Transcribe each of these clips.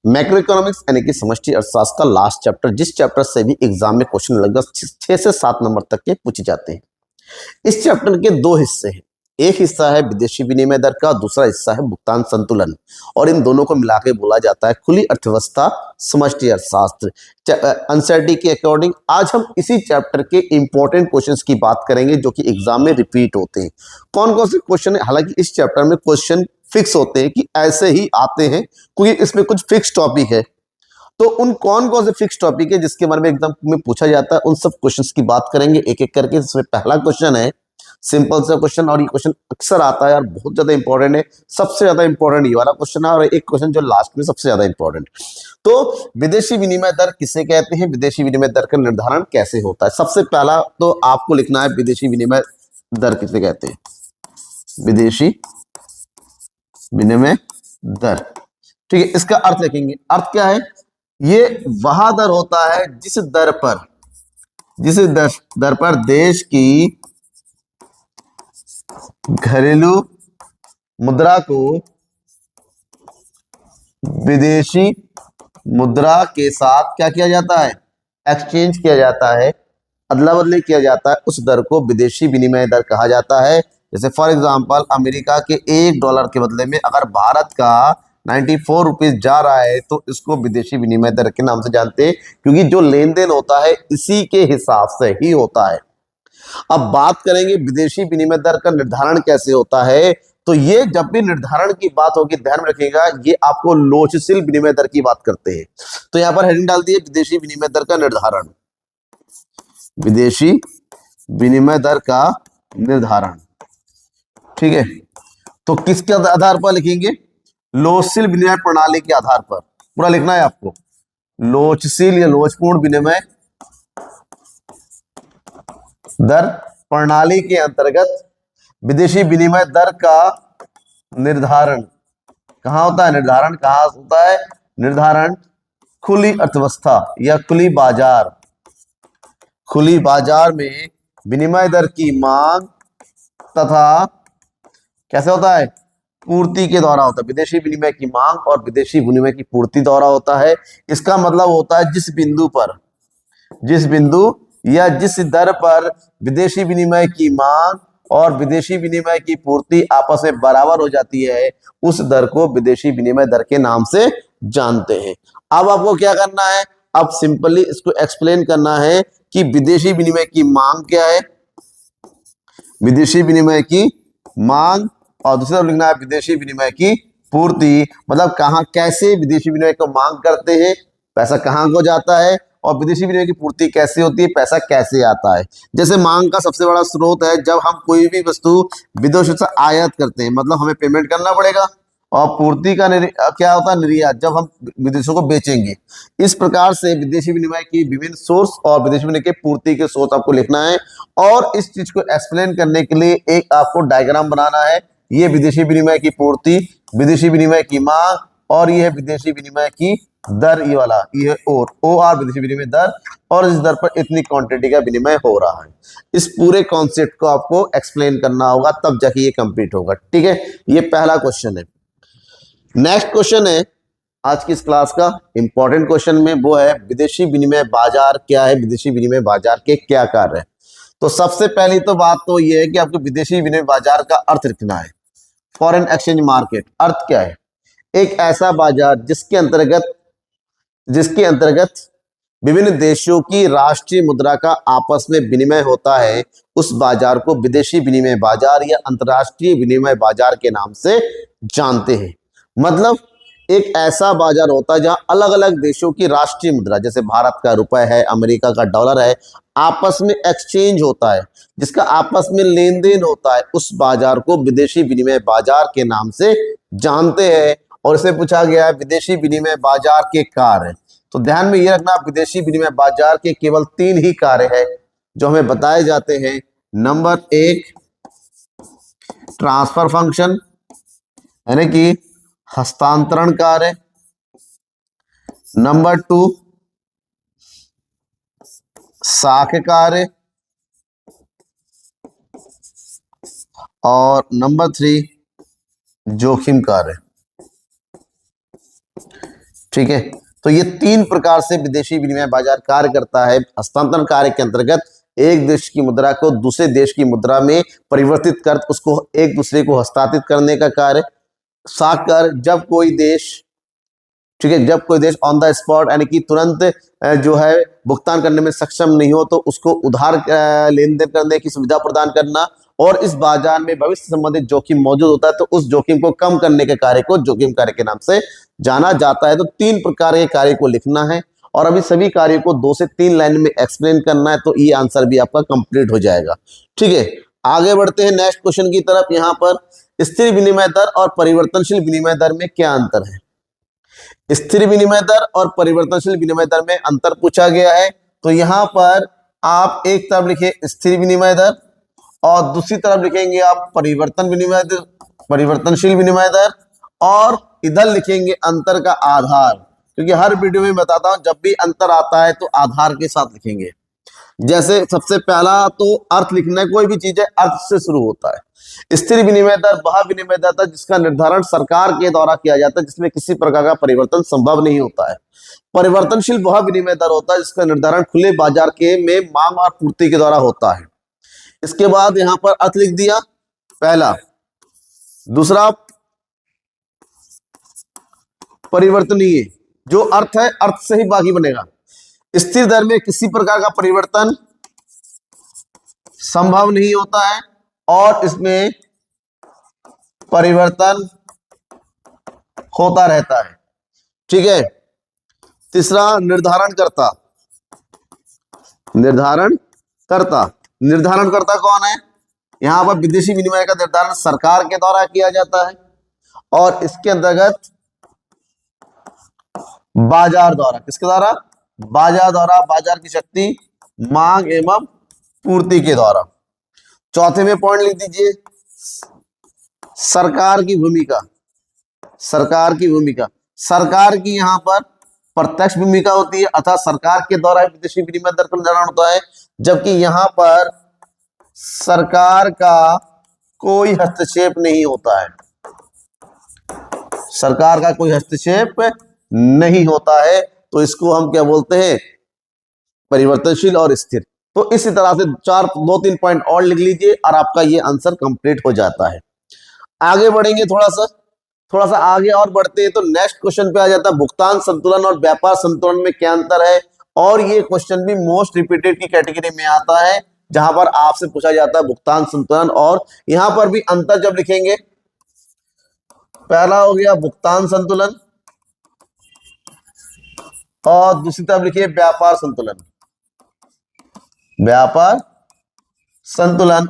Macro economics यानी कि समष्टि अर्थशास्त्र का लास्ट चैप्टर, जिस चैप्टर से भी एग्जाम में क्वेश्चन लगभग 6 से 7 नंबर तक के पूछे जाते हैं। इस चैप्टर के दो हिस्से हैं, एक हिस्सा है विदेशी विनिमय दर का, दूसरा हिस्सा है भुगतान संतुलन, और इन दोनों को मिला के बोला जाता है खुली अर्थव्यवस्था समष्टि अर्थशास्त्र। एनसीईआरटी के अकॉर्डिंग आज हम इसी चैप्टर के इंपॉर्टेंट क्वेश्चंस की बात करेंगे जो कि एग्जाम में रिपीट होते हैं। कौन कौन से क्वेश्चन है? हालांकि इस चैप्टर में क्वेश्चन फिक्स होते हैं कि ऐसे ही आते हैं, क्योंकि इसमें कुछ फिक्स टॉपिक है। तो उन कौन कौन से फिक्स टॉपिक है जिसके बारे में एग्जाम में पूछा जाता है, उन सब क्वेश्चंस की बात करेंगे एक एक करके। इसमें पहला क्वेश्चन है सिंपल सा क्वेश्चन, और ये क्वेश्चन अक्सर आता है और बहुत ज्यादा इंपॉर्टेंट है। सबसे ज्यादा इंपॉर्टेंट ये वाला क्वेश्चन है, और एक क्वेश्चन जो लास्ट में सबसे ज्यादा इंपॉर्टेंट। तो विदेशी विनिमय दर किसे कहते हैं, विदेशी विनिमय दर का निर्धारण कैसे होता है? सबसे पहला तो आपको लिखना है विदेशी विनिमय दर किसे कहते हैं। विदेशी विनिमय दर, ठीक है, इसका अर्थ लिखेंगे। अर्थ क्या है? ये वह दर होता है जिस दर पर देश की घरेलू मुद्रा को विदेशी मुद्रा के साथ क्या किया जाता है? एक्सचेंज किया जाता है, अदला बदली किया जाता है। उस दर को विदेशी विनिमय दर कहा जाता है। जैसे फॉर एग्जांपल अमेरिका के $1 के बदले में अगर भारत का 94 रुपीज जा रहा है तो इसको विदेशी विनिमय दर के नाम से जानते हैं, क्योंकि जो लेन देन होता है इसी के हिसाब से ही होता है। अब बात करेंगे विदेशी विनिमय दर का निर्धारण कैसे होता है। तो ये जब भी निर्धारण की बात होगी ध्यान में रखिएगा, ये आपको लोचशील विनिमय दर की बात करते हैं। तो यहां पर हेडिंग डाल दिए विदेशी विनिमय दर का निर्धारण, विदेशी विनिमय दर का निर्धारण, ठीक है। तो किसके आधार पर लिखेंगे? लोचशील विनिमय प्रणाली के आधार पर पूरा लिखना है आपको। लोचशील या लोचपूर्ण विनिमय दर प्रणाली के अंतर्गत विदेशी विनिमय दर का निर्धारण कहां होता है? निर्धारण कहां होता है? निर्धारण खुली अर्थव्यवस्था या खुली बाजार में विनिमय दर की मांग तथा कैसे होता है? पूर्ति के द्वारा होता है। विदेशी विनिमय की मांग और विदेशी विनिमय की पूर्ति द्वारा होता है। इसका मतलब होता है जिस बिंदु या जिस दर पर विदेशी विनिमय की मांग और विदेशी विनिमय की पूर्ति आपस में बराबर हो जाती है, उस दर को विदेशी विनिमय दर के नाम से जानते हैं। अब आपको क्या करना है? अब सिंपली इसको एक्सप्लेन करना है कि विदेशी विनिमय की मांग क्या है, विदेशी विनिमय की मांग, और दूसरा लिखना है विदेशी विनिमय की पूर्ति। मतलब कहां कैसे विदेशी विनिमय को मांग करते हैं, पैसा कहां को जाता है, और विदेशी विनिमय की पूर्ति कैसे होती है, पैसा कैसे आता है। जैसे मांग का सबसे बड़ा स्रोत है जब हम कोई भी वस्तु विदेशों से आयात करते हैं, मतलब हमें पेमेंट करना पड़ेगा। और पूर्ति का क्या होता है? निर्यात, जब हम विदेशों को बेचेंगे। इस प्रकार से विदेशी विनिमय की विभिन्न सोर्स और विदेशी विनिमय के पूर्ति के सोर्स आपको लिखना है। और इस चीज को एक्सप्लेन करने के लिए एक आपको डायग्राम बनाना है। ये विदेशी विनिमय की पूर्ति, विदेशी विनिमय की मांग, और ये है विदेशी विनिमय की दर, ये वाला ये OR विदेशी विनिमय दर, और इस दर पर इतनी क्वांटिटी का विनिमय हो रहा है। इस पूरे कॉन्सेप्ट को आपको एक्सप्लेन करना होगा, तब जाके ये कंप्लीट होगा, ठीक है। ये पहला क्वेश्चन है। नेक्स्ट क्वेश्चन है आज की इस क्लास का इंपॉर्टेंट क्वेश्चन में, वो है विदेशी विनिमय बाजार क्या है, विदेशी विनिमय बाजार के क्या कार्य है। तो सबसे पहली तो बात तो ये है कि आपको विदेशी विनिमय बाजार का अर्थ लिखना है। फॉरेन एक्सचेंज मार्केट अर्थ क्या है? एक ऐसा बाजार जिसके अंतर्गत विभिन्न देशों की राष्ट्रीय मुद्रा का आपस में विनिमय होता है, उस बाजार को विदेशी विनिमय बाजार या अंतर्राष्ट्रीय विनिमय बाजार के नाम से जानते हैं। मतलब एक ऐसा बाजार होता है जहां अलग अलग देशों की राष्ट्रीय मुद्रा, जैसे भारत का रुपए है, अमेरिका का डॉलर है, आपस में एक्सचेंज होता है, जिसका आपस में लेन देन होता है, उस बाजार को विदेशी विनिमय बाजार के नाम से जानते हैं। और इसे पूछा गया है विदेशी विनिमय बाजार के कार्य। तो ध्यान में ये रखना, विदेशी विनिमय बाजार के केवल 3 ही कार्य है जो हमें बताए जाते हैं। नंबर 1 ट्रांसफर फंक्शन, यानी कि हस्तांतरण कार्य। नंबर 2 साख कार्य, और नंबर 3 जोखिम कार्य, ठीक है, तो ये 3 प्रकार से विदेशी विनिमय बाजार कार्य करता है। हस्तांतरण कार्य के अंतर्गत एक देश की मुद्रा को दूसरे देश की मुद्रा में परिवर्तित कर उसको एक दूसरे को हस्तांतरित करने का कार्य। साकर, जब कोई देश, ठीक है, जब कोई देश ऑन द स्पॉट यानी कि तुरंत जो है भुगतान करने में सक्षम नहीं हो तो उसको उधार लेन देन करने की सुविधा प्रदान करना। और इस बाजार में भविष्य संबंधित जोखिम मौजूद होता है तो उस जोखिम को कम करने के कार्य को जोखिम कार्य के नाम से जाना जाता है। तो 3 प्रकार के कार्य को लिखना है और अभी सभी कार्यों को 2 से 3 लाइन में एक्सप्लेन करना है, तो ये आंसर भी आपका कंप्लीट हो जाएगा। ठीक है, आगे बढ़ते हैं नेक्स्ट क्वेश्चन की तरफ। यहाँ पर स्थिर विनिमय दर और परिवर्तनशील विनिमय दर में क्या अंतर है? स्थिर विनिमय दर और परिवर्तनशील विनिमय दर में अंतर पूछा गया है। तो यहां पर आप एक तरफ लिखे स्थिर विनिमय दर और दूसरी तरफ लिखेंगे आप परिवर्तनशील विनिमय दर, और इधर लिखेंगे अंतर का आधार, क्योंकि हर वीडियो में बताता हूं जब भी अंतर आता है तो आधार के साथ लिखेंगे। जैसे सबसे पहला तो अर्थ लिखना है, कोई भी चीज है अर्थ से शुरू होता है। स्थिर विनिमय दर वह विनिमय दर था जिसका निर्धारण सरकार के द्वारा किया जाता है, जिसमें किसी प्रकार का परिवर्तन संभव नहीं होता है। परिवर्तनशील वह विनिमय दर होता है जिसका निर्धारण खुले बाजार के में मांग और पूर्ति के द्वारा होता है। इसके बाद यहां पर अर्थ लिख दिया पहला। दूसरा परिवर्तनीय, जो अर्थ है अर्थ से ही बाकी बनेगा। स्थिर दर में किसी प्रकार का परिवर्तन संभव नहीं होता है और इसमें परिवर्तन होता रहता है। ठीक है, तीसरा निर्धारणकर्ता। निर्धारणकर्ता कौन है? यहां पर विदेशी विनिमय का निर्धारण सरकार के द्वारा किया जाता है और इसके अंतर्गत बाजार द्वारा, किसके द्वारा? बाजार द्वारा, बाजार की शक्ति, मांग एवं पूर्ति के द्वारा। चौथे में पॉइंट लिख दीजिए सरकार की भूमिका। सरकार की यहां पर प्रत्यक्ष भूमिका होती है, अर्थात सरकार के द्वारा विदेशी विनिमय दर का निर्धारण होता है, जबकि यहां पर सरकार का कोई हस्तक्षेप नहीं होता है। सरकार का कोई हस्तक्षेप नहीं होता है, तो इसको हम क्या बोलते हैं? परिवर्तनशील और स्थिर। तो इसी तरह से 2-3 पॉइंट और लिख लीजिए और आपका ये आंसर कंप्लीट हो जाता है। आगे बढ़ेंगे, थोड़ा सा आगे और बढ़ते हैं तो नेक्स्ट क्वेश्चन पे आ जाता है भुगतान संतुलन और व्यापार संतुलन में क्या अंतर है। और ये क्वेश्चन भी मोस्ट रिपीटेड की कैटेगरी में आता है, जहां पर आपसे पूछा जाता है भुगतान संतुलन, और यहां पर भी अंतर जब लिखेंगे, पहला हो गया भुगतान संतुलन और दूसरी तरफ लिखिए व्यापार संतुलन,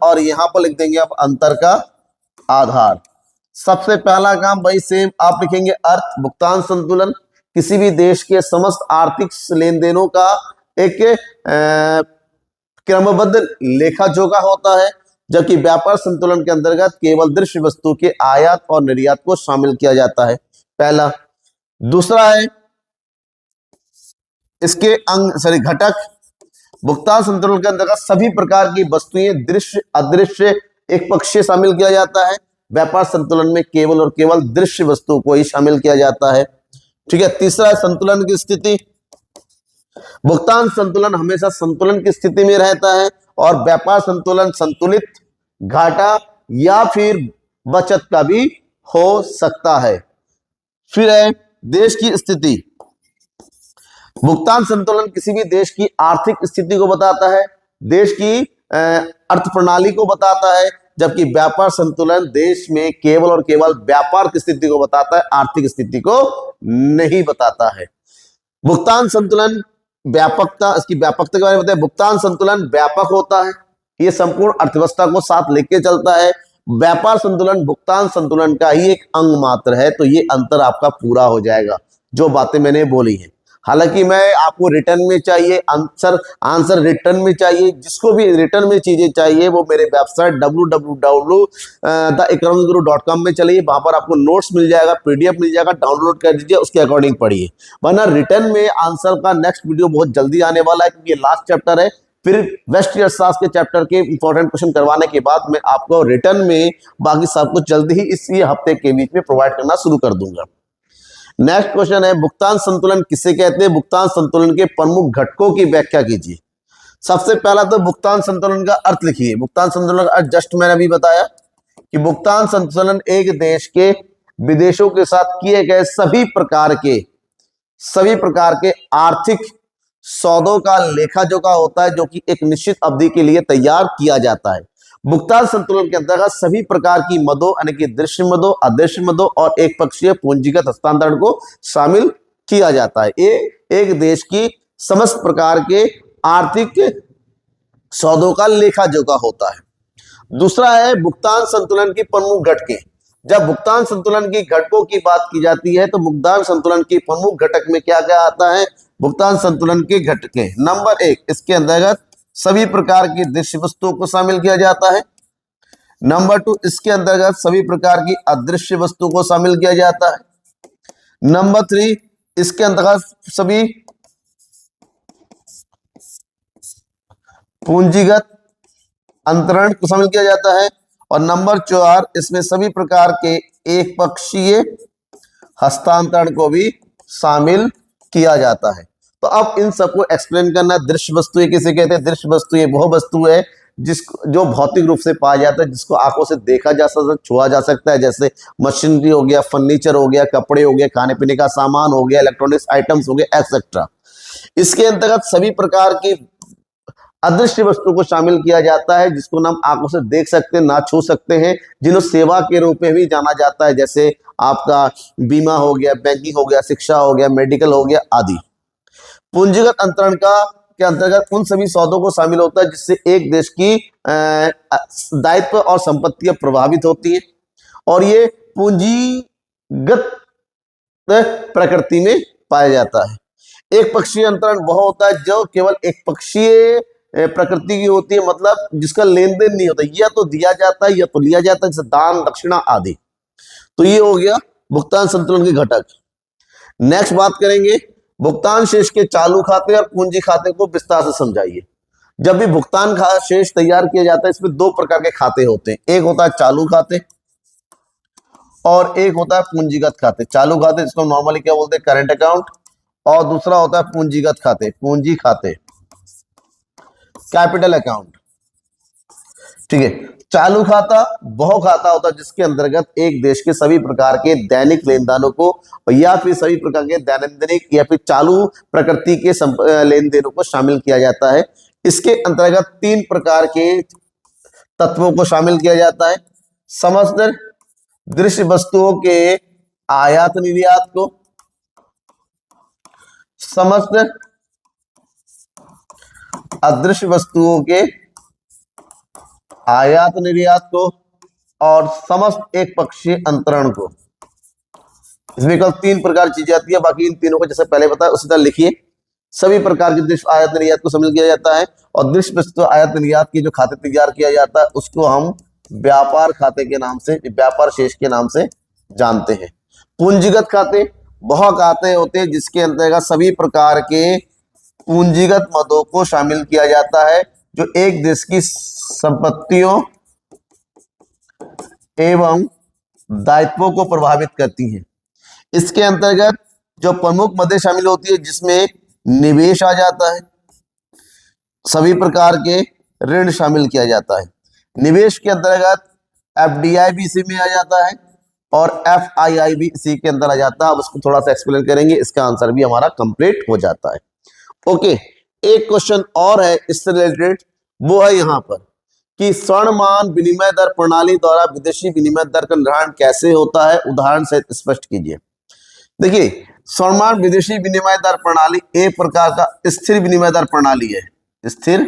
और यहां पर लिख देंगे आप अंतर का आधार। सबसे पहला काम भाई सेम आप लिखेंगे अर्थ। भुगतान संतुलन किसी भी देश के समस्त आर्थिक लेन देनों का एक क्रमबद्ध लेखा जोखा होता है, जबकि व्यापार संतुलन के अंतर्गत केवल दृश्य वस्तु के आयात और निर्यात को शामिल किया जाता है, पहला। दूसरा है इसके घटक। भुगतान संतुलन के अंतर्गत सभी प्रकार की वस्तुएं दृश्य अदृश्य एक पक्षीय शामिल किया जाता है। व्यापार संतुलन में केवल और केवल दृश्य वस्तु को ही शामिल किया जाता है। ठीक है, तीसरा संतुलन की स्थिति। भुगतान संतुलन हमेशा संतुलन की स्थिति में रहता है और व्यापार संतुलन संतुलित, घाटा या फिर बचत का भी हो सकता है। फिर है देश की स्थिति। भुगतान संतुलन किसी भी देश की आर्थिक स्थिति को बताता है, देश की अर्थ प्रणाली को बताता है, जबकि व्यापार संतुलन देश में केवल और केवल व्यापार की स्थिति को बताता है, आर्थिक स्थिति को नहीं बताता है। भुगतान संतुलन व्यापकता, इसकी व्यापकता के बारे में बताएं। भुगतान संतुलन व्यापक होता है, ये संपूर्ण अर्थव्यवस्था को साथ लेके चलता है। व्यापार संतुलन भुगतान संतुलन का ही एक अंग मात्र है। तो ये अंतर आपका पूरा हो जाएगा जो बातें मैंने बोली हैं। हालांकि मैं आपको रिटर्न में चाहिए आंसर रिटर्न में चाहिए, जिसको भी रिटर्न में चीजें चाहिए वो मेरे वेबसाइट www.theeconomicguru.com में चलिए, वहां पर आपको नोट्स मिल जाएगा, पीडीएफ मिल जाएगा, डाउनलोड कर दीजिए, उसके अकॉर्डिंग पढ़िए। वरना रिटर्न में आंसर का नेक्स्ट वीडियो बहुत जल्दी आने वाला है, क्योंकि ये लास्ट चैप्टर है। फिर वेस्ट अर्थशास्त्र के चैप्टर के इंपॉर्टेंट क्वेश्चन करवाने के बाद मैं आपको रिटर्न में बाकी सब कुछ जल्दी ही इसी हफ्ते के बीच में प्रोवाइड करना शुरू कर दूंगा। नेक्स्ट क्वेश्चन है, भुगतान संतुलन किसे कहते हैं? भुगतान संतुलन के प्रमुख घटकों की व्याख्या कीजिए। सबसे पहला तो भुगतान संतुलन का अर्थ लिखिए। भुगतान संतुलन का अर्थ जस्ट मैंने अभी बताया कि भुगतान संतुलन एक देश के विदेशों के साथ किए गए सभी प्रकार के आर्थिक सौदों का लेखा जोखा होता है, जो कि एक निश्चित अवधि के लिए तैयार किया जाता है। भुगतान संतुलन के अंतर्गत सभी प्रकार की मदों यानी कि दृश्य मदों, अदृश्य मदों और एक पक्षीय पूंजीगत हस्तांतरण को शामिल किया जाता है। ये एक देश की समस्त प्रकार के आर्थिक सौदों का लेखा जोखा होता है। दूसरा है भुगतान संतुलन की प्रमुख घटकें। जब भुगतान संतुलन की घटकों की बात की जाती है तो भुगतान संतुलन की प्रमुख घटक में क्या क्या आता है? भुगतान संतुलन के घटकें, नंबर 1, इसके अंतर्गत सभी प्रकार की दृश्य वस्तुओं को शामिल किया जाता है। नंबर 2, इसके अंतर्गत सभी प्रकार की अदृश्य वस्तुओं को शामिल किया जाता है। नंबर 3, इसके अंतर्गत सभी पूंजीगत अंतरण को शामिल किया जाता है। और नंबर 4, इसमें सभी प्रकार के एक पक्षीय हस्तांतरण को भी शामिल किया जाता है। तो अब इन सबको एक्सप्लेन करना। दृश्य वस्तु किसे कहते हैं? दृश्य वस्तु ये वह वस्तु है जो भौतिक रूप से पाया जाता है, जिसको आंखों से देखा जा सकता है, छुआ जा सकता है, जैसे मशीनरी हो गया, फर्नीचर हो गया, कपड़े हो गए, खाने पीने का सामान हो गया, इलेक्ट्रॉनिक्स आइटम्स हो गए, एक्सेट्रा। इसके अंतर्गत सभी प्रकार की अदृश्य वस्तु को शामिल किया जाता है, जिसको हम आंखों से देख सकते हैं, ना छू सकते हैं, जिन्हें सेवा के रूप में भी जाना जाता है, जैसे आपका बीमा हो गया, बैंकिंग हो गया, शिक्षा हो गया, मेडिकल हो गया आदि। पूंजीगत अंतरण के अंतर्गत उन सभी सौदों को शामिल होता है जिससे एक देश की दायित्व और संपत्तियां प्रभावित होती हैं, और ये पूंजीगत प्रकृति में पाया जाता है। एक पक्षीय अंतरण वह होता है जो केवल एक पक्षीय प्रकृति की होती है, मतलब जिसका लेन देन नहीं होता, या तो दिया जाता है या तो लिया जाता है, जैसे दान, दक्षिणा आदि। तो ये हो गया भुगतान संतुलन के घटक। नेक्स्ट बात करेंगे भुगतान शेष के चालू खाते और पूंजी खाते को विस्तार से समझाइए। जब भी भुगतान शेष तैयार किया जाता है, इसमें 2 प्रकार के खाते होते हैं। एक होता है चालू खाते और एक होता है पूंजीगत खाते। चालू खाते जिसको नॉर्मली क्या बोलते हैं? Current account. और दूसरा होता है पूंजीगत खाते, पूंजी खाते, कैपिटल अकाउंट। ठीक है। चालू खाता वह खाता होता है जिसके अंतर्गत एक देश के सभी प्रकार के दैनिक लेन देनों को या फिर सभी प्रकार के दैनंदिन या फिर चालू प्रकृति के लेन देनों को शामिल किया जाता है। इसके अंतर्गत 3 प्रकार के तत्वों को शामिल किया जाता है। समस्त दृश्य वस्तुओं के आयात निर्यात को, समस्त अदृश्य वस्तुओं के आयात निर्यात को, और समस्त एक पक्षीय अंतरण को। इसमें केवल 3 प्रकार की चीजें आती है, बाकी इन तीनों को जैसे पहले बताया उसी तरह लिखिए। सभी प्रकार के दृश्य आयात निर्यात को शामिल किया जाता है, और दृश्य वस्तु आयात निर्यात की जो खाते तैयार किया जाता है उसको हम व्यापार खाते के नाम से, व्यापार शेष के नाम से जानते हैं। पूंजीगत खाते वह खाते होते हैं जिसके अंतर्गत सभी प्रकार के पूंजीगत मदों को शामिल किया जाता है, जो एक देश की संपत्तियों एवं दायित्वों को प्रभावित करती हैं। इसके अंतर्गत जो प्रमुख मदें शामिल होती है, जिसमें निवेश आ जाता है, सभी प्रकार के ऋण शामिल किया जाता है। निवेश के अंतर्गत एफडीआई भी इसी में आ जाता है और एफआईआई भी इसी के अंदर आ जाता है। अब उसको थोड़ा सा एक्सप्लेन करेंगे, इसका आंसर भी हमारा कंप्लीट हो जाता है। ओके, एक क्वेश्चन और है इससे रिलेटेड, वो है यहाँ पर कि स्वर्णमान विनिमय दर प्रणाली द्वारा विदेशी विनिमय दर का निर्धारण कैसे होता है, उदाहरण से स्पष्ट कीजिए। देखिए, स्वर्णमान विदेशी विनिमय दर प्रणाली एक प्रकार का स्थिर विनिमय दर प्रणाली है, स्थिर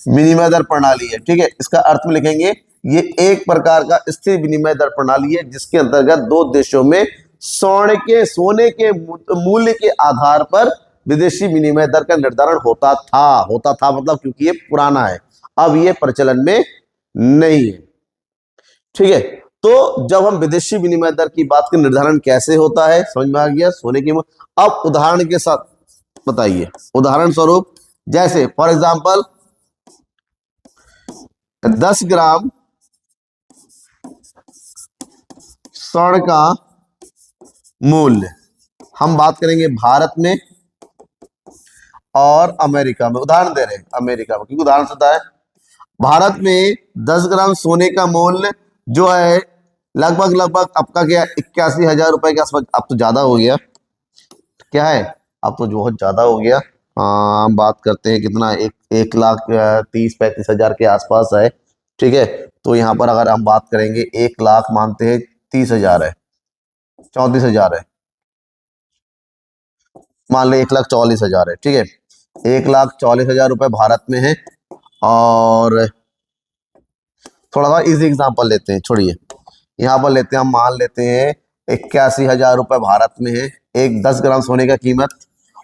विनिमय दर प्रणाली है। ठीक है, इसका अर्थ में लिखेंगे ये एक प्रकार का स्थिर विनिमय दर प्रणाली है जिसके अंतर्गत 2 देशों में सोने के मूल्य के आधार पर विदेशी विनिमय दर का निर्धारण होता था मतलब क्योंकि ये पुराना है, अब ये प्रचलन में नहीं है। ठीक है, तो जब हम विदेशी विनिमय दर की बात करें, निर्धारण कैसे होता है समझ में आ गया सोने की। अब उदाहरण के साथ बताइए, उदाहरण स्वरूप जैसे फॉर एग्जांपल 10 ग्राम स्वर्ण का मूल्य हम बात करेंगे भारत में और अमेरिका में। उदाहरण दे रहे हैं अमेरिका में, क्योंकि उदाहरण से है भारत में 10 ग्राम सोने का मूल्य जो है लगभग आपका क्या 81,000 रुपए के आसपास। अब तो ज्यादा हो गया, क्या है अब तो बहुत ज्यादा हो गया। हम बात करते हैं कितना, 1,30,35,000 के आसपास है। ठीक है, तो यहाँ पर अगर हम बात करेंगे 1,00,000 मानते हैं 30,000 है, 34,000 है, मान लो 1,44,000 है। ठीक है, 1,44,000 रुपए भारत में है। और थोड़ा सा इजी एग्जांपल लेते हैं, छोड़िए यहाँ पर लेते हैं, हम मान लेते हैं 81,000 रुपए भारत में है एक 10 ग्राम सोने का कीमत,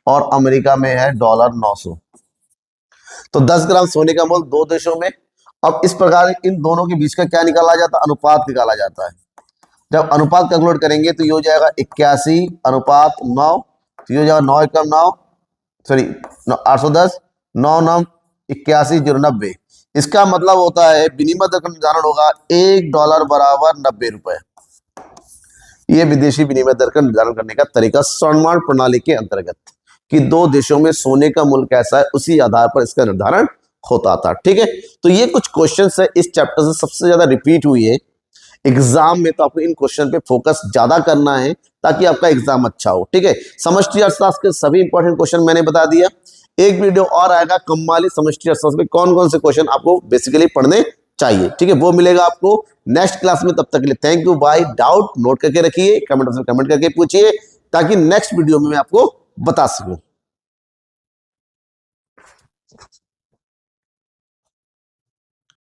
और अमेरिका में है $900। तो 10 ग्राम सोने का मूल्य दो देशों में। अब इस प्रकार इन दोनों के बीच का क्या निकाला जाता है, अनुपात निकाला जाता है। जब अनुपात कैलकुलेट करेंगे तो ये हो जाएगा 81/9, तो ये हो जाएगा 9 एकम 9, सॉरी 810, 9 9 81 090। इसका मतलब होता है विनिमय दर का निर्धारण होगा $1 बराबर 90 रुपए। ये विदेशी विनिमय दर का निर्धारण करने का तरीका स्वर्णमाल प्रणाली के अंतर्गत, कि दो देशों में सोने का मूल्य कैसा है उसी आधार पर इसका निर्धारण होता था। ठीक है, तो ये कुछ क्वेश्चंस है इस चैप्टर से सबसे ज्यादा रिपीट हुई है एग्जाम में, तो आपको इन क्वेश्चन पे फोकस ज्यादा करना है ताकि आपका एग्जाम अच्छा हो। ठीक है, समष्टि अर्थशास्त्र के सभी इंपॉर्टेंट क्वेश्चन मैंने बता दिया। एक वीडियो और आएगा कम्माली समष्टि अर्थशास्त्र में कौन कौन से क्वेश्चन आपको बेसिकली पढ़ने चाहिए। ठीक है, वो मिलेगा आपको नेक्स्ट क्लास में। तब तक के लिए thank you bye. Doubt note करके रखिए, कमेंट करके पूछिए ताकि नेक्स्ट वीडियो में मैं आपको बता सकूं।